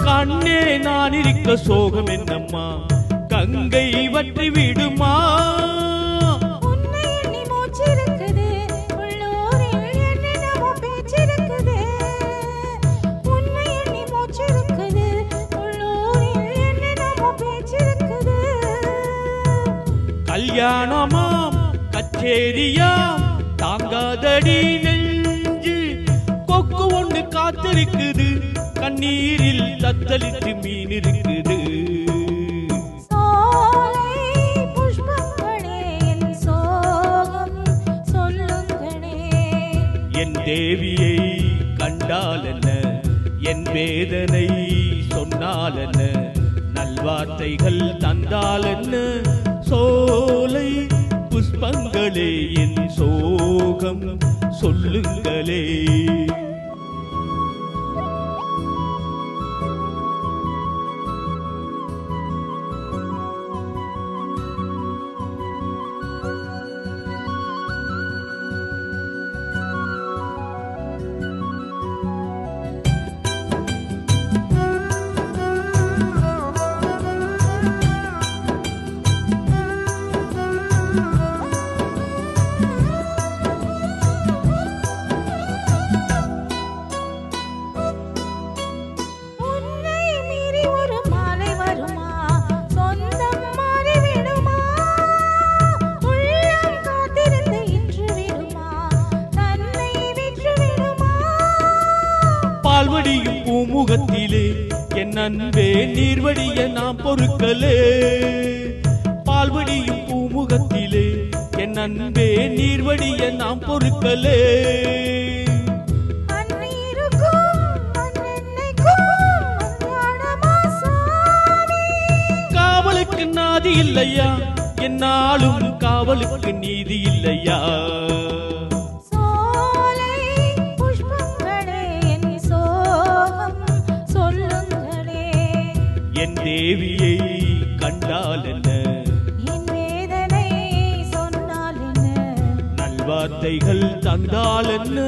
கண்ணே நான் இருக்க சோகம் என்னம்மா கங்கை வற்றி விடுமா உன்னை எண்ணி மூச்சிருக்குது உள்ளூரில் என்னென்னமோ பேச்சிருக்குது உன்னை எண்ணி மூச்சிருக்குது உள்ளூரில் என்னென்னமோ பேச்சிருக்குது கல்யாணமாம் கச்சேரியாம் தாங்காதடி நெஞ்சு கொக்கு ஒண்ணு காத்திருக்குது கண்ணீரில் தத்தளித்து மீன் இருக்குது சோலை புஷ்பங்களே என் சோகம் சொல்லுங்களே என் தேவியை கண்டால் என்ன என் வேதனை சொன்னால் என்ன நல்வார்த்தைகள் தந்தால் என்ன சோலை புஷ்பங்களே என் சோகம் சொல்லுங்களே உன்னை மீறி ஒரு மாலை வருமா சொந்தம் மாறிவிடுமா உள்ளம் காத்திருந்து இன்று விடுமா தன்னை விற்று விடுமா பால்வடியும் பூமுகத்திலே என் அன்பே நீர்வடிய நாம் பொறுக்கலே பால்வடியும் பூமுகத்திலே என் அன்பே நீர்வடிய நாம் பொறுக்கலே அந்நீருக்கும் மண்ணெண்ணெய்க்கும் மத்தியானமா சாமி காவலுக்கு நாதி இல்லையா என்னாலும் காவலுக்கு நீதி இல்லையா சோலை புஷ்பங்களே என் சோகம் சொல்லுங்களே என் தேவியை கண்டால் என்ன என் வேதனை சொன்னால் என்ன நல்வார்த்தைகள் தந்தால் என்ன